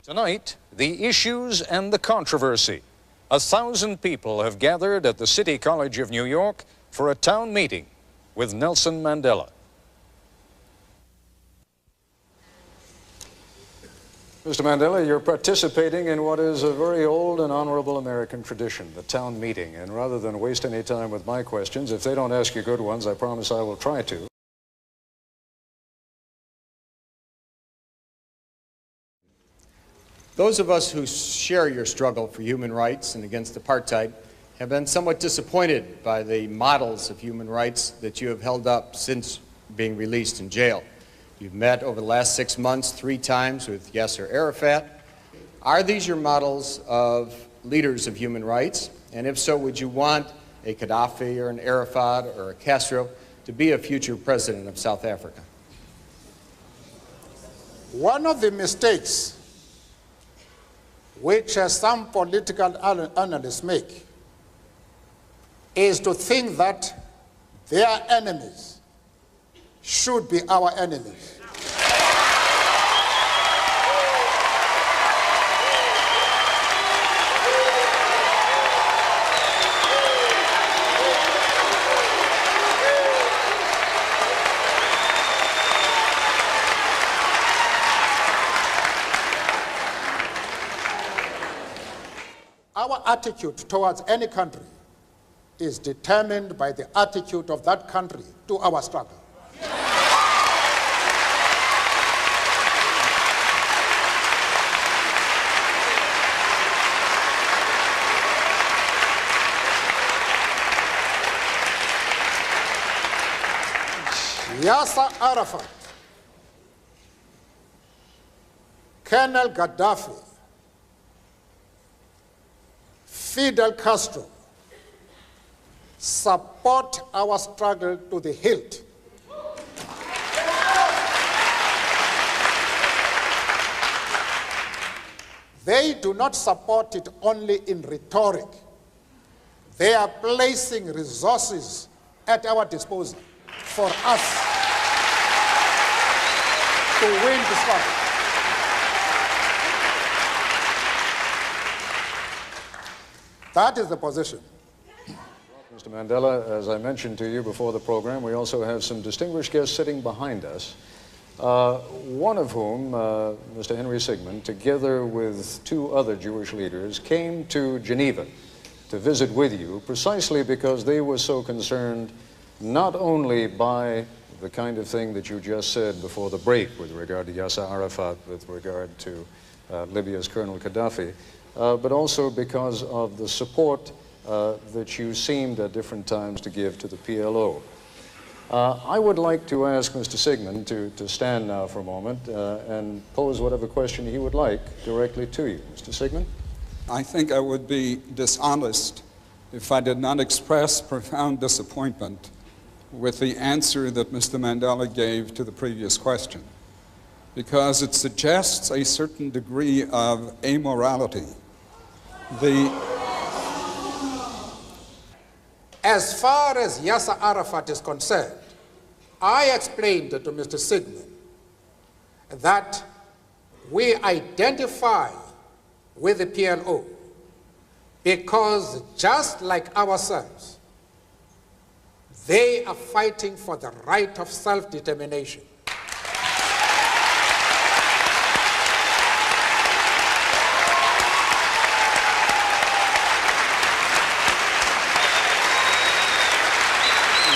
Tonight, the issues and the controversy. 1,000 people have gathered at the City College of New York for a town meeting with Nelson Mandela. Mr. Mandela, you're participating in what is a very old and honorable American tradition, the town meeting. And rather than waste any time with my questions, if they don't ask you good ones, I promise I will try to. Those of us who share your struggle for human rights and against apartheid have been somewhat disappointed by the models of human rights that you have held up since being released in jail. You've met over the last 6 months 3 times with Yasser Arafat. Are these your models of leaders of human rights? And if so, would you want a Gaddafi or an Arafat or a Castro to be a future president of South Africa? One of the mistakes which some political analysts make is to think that their enemies should be our enemies. Our attitude towards any country is determined by the attitude of that country to our struggle. Yasser Arafat, Colonel Gaddafi, Fidel Castro support our struggle to the hilt. They do not support it only in rhetoric. They are placing resources at our disposal for us to win the struggle. That is the position. Mr. Mandela, as I mentioned to you before the program, we also have some distinguished guests sitting behind us, one of whom, Mr. Henry Sigmund, together with 2 other Jewish leaders, came to Geneva to visit with you precisely because they were so concerned not only by the kind of thing that you just said before the break with regard to Yasser Arafat, with regard to Libya's Colonel Gaddafi, but also because of the support that you seemed at different times to give to the PLO. I would like to ask Mr. Sigmund to stand now for a moment and pose whatever question he would like directly to you. Mr. Sigmund? I think I would be dishonest if I did not express profound disappointment with the answer that Mr. Mandela gave to the previous question, because it suggests a certain degree of amorality. As far as Yasser Arafat is concerned, I explained to Mr. Sigmund that we identify with the PLO because just like ourselves, they are fighting for the right of self-determination.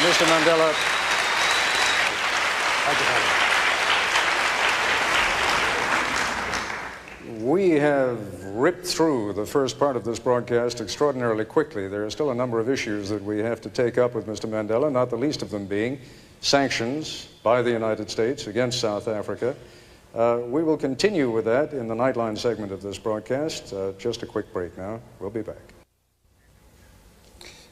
Mr. Mandela, we have ripped through the first part of this broadcast extraordinarily quickly. There are still a number of issues that we have to take up with Mr. Mandela, not the least of them being sanctions by the United States against South Africa. We will continue with that in the Nightline segment of this broadcast. Just a quick break now. We'll be back.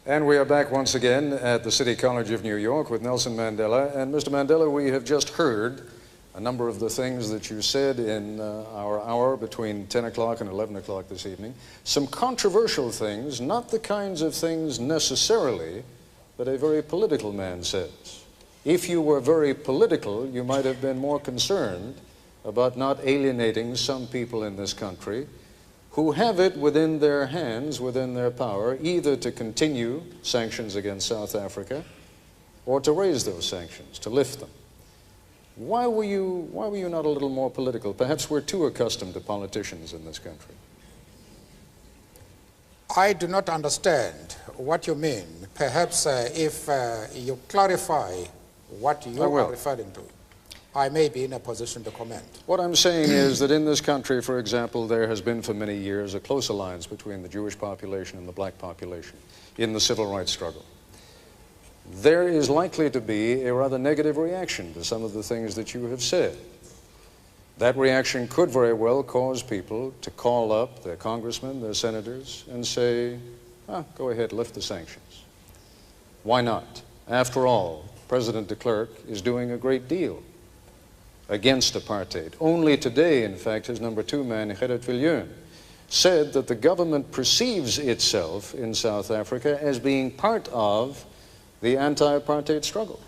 And we are back once again at the City College of New York with Nelson Mandela. And Mr. Mandela, we have just heard a number of the things that you said in our hour between 10 o'clock and 11 o'clock this evening. Some controversial things, not the kinds of things necessarily that a very political man says. If you were very political, you might have been more concerned about not alienating some people in this country who have it within their hands, within their power, either to continue sanctions against South Africa or to raise those sanctions, to lift them. Why were you not a little more political? Perhaps we're too accustomed to politicians in this country. I do not understand what you mean. Perhaps if you clarify what you are referring to, I may be in a position to comment. What I'm saying is that in this country, for example, there has been for many years a close alliance between the Jewish population and the black population in the civil rights struggle. There is likely to be a rather negative reaction to some of the things that you have said. That reaction could very well cause people to call up their congressmen, their senators, and say, go ahead, lift the sanctions. Why not? After all, President de Klerk is doing a great deal against apartheid. Only today, in fact, his number 2 man, Gerrit Viljoen, said that the government perceives itself in South Africa as being part of the anti-apartheid struggle.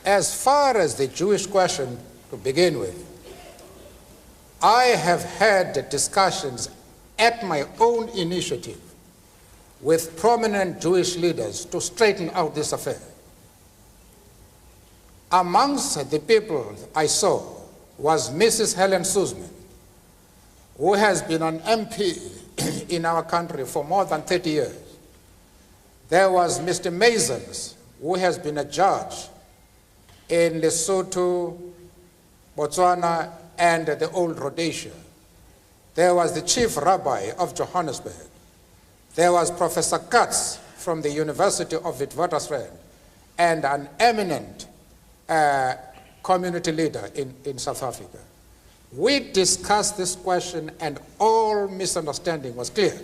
As far as the Jewish question to begin with, I have had discussions at my own initiative with prominent Jewish leaders to straighten out this affair. Amongst the people I saw was Mrs. Helen Suzman, who has been an MP in our country for more than 30 years. There was Mr. Masons, who has been a judge in Lesotho, Botswana, and the old Rhodesia. There was the chief rabbi of Johannesburg. There was Professor Katz from the University of Witwatersrand, and an eminent community leader in South Africa. We discussed this question and all misunderstanding was cleared,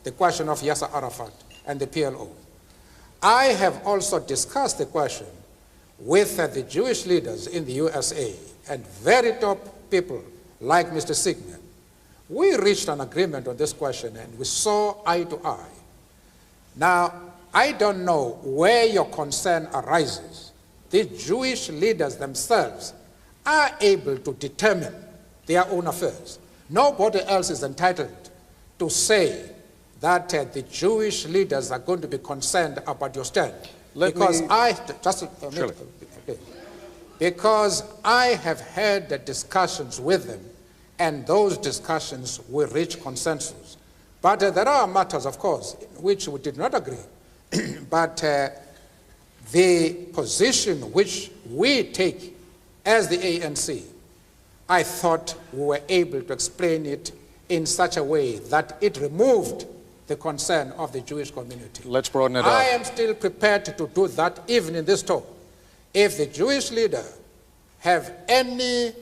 the question of Yasser Arafat and the PLO. I have also discussed the question with the Jewish leaders in the USA and very top people like Mr. Sigmund. We reached an agreement on this question and we saw eye to eye. Now, I don't know where your concern arises. The Jewish leaders themselves are able to determine their own affairs. Nobody else is entitled to say that the Jewish leaders are going to be concerned about your stand. Because I have had the discussions with them, and those discussions will reach consensus. But there are matters, of course, in which we did not agree. But the position which we take as the ANC, I thought we were able to explain it in such a way that it removed the concern of the Jewish community. Let's broaden it out. I am still prepared to do that even in this talk. If the Jewish leader have any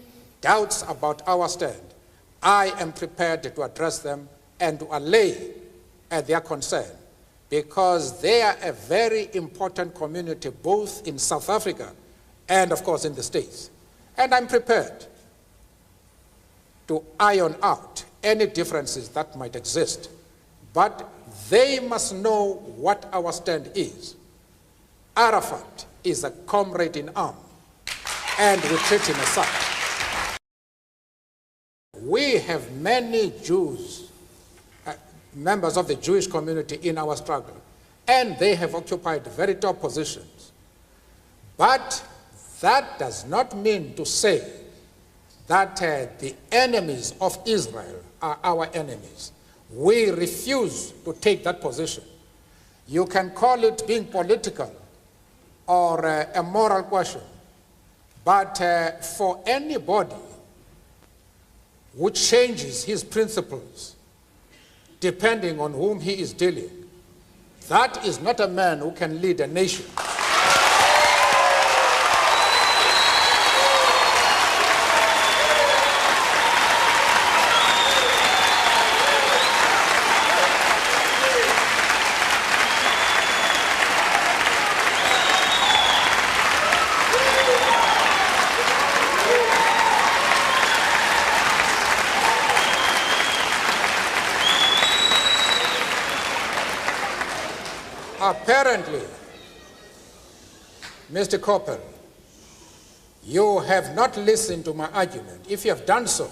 doubts about our stand, I am prepared to address them and to allay their concern, because they are a very important community both in South Africa and, of course, in the States. And I'm prepared to iron out any differences that might exist. But they must know what our stand is. Arafat is a comrade in arms, and we treat him as such. We have many Jews, members of the Jewish community in our struggle, and they have occupied very top positions. But that does not mean to say that the enemies of Israel are our enemies. We refuse to take that position. You can call it being political or a moral question, but for anybody who changes his principles depending on whom he is dealing, that is not a man who can lead a nation. Apparently, Mr. Coppel, you have not listened to my argument. If you have done so,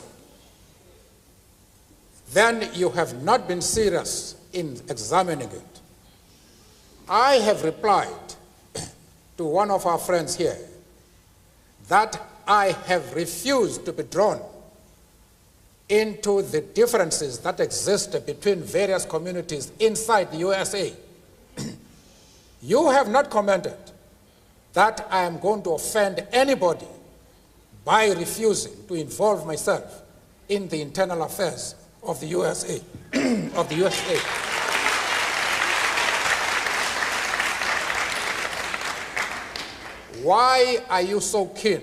then you have not been serious in examining it. I have replied to one of our friends here that I have refused to be drawn into the differences that exist between various communities inside the USA. You have not commented that I am going to offend anybody by refusing to involve myself in the internal affairs of the USA, of the USA. Why are you so keen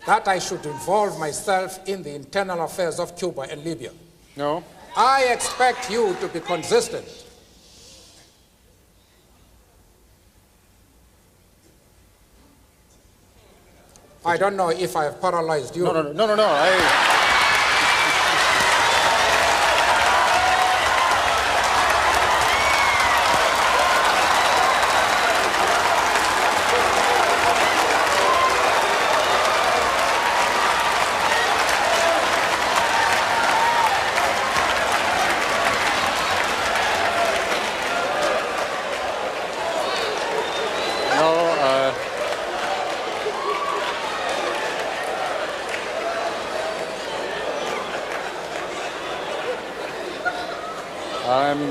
that I should involve myself in the internal affairs of Cuba and Libya? No. I expect you to be consistent. I don't know if I have paralyzed you. No. I'm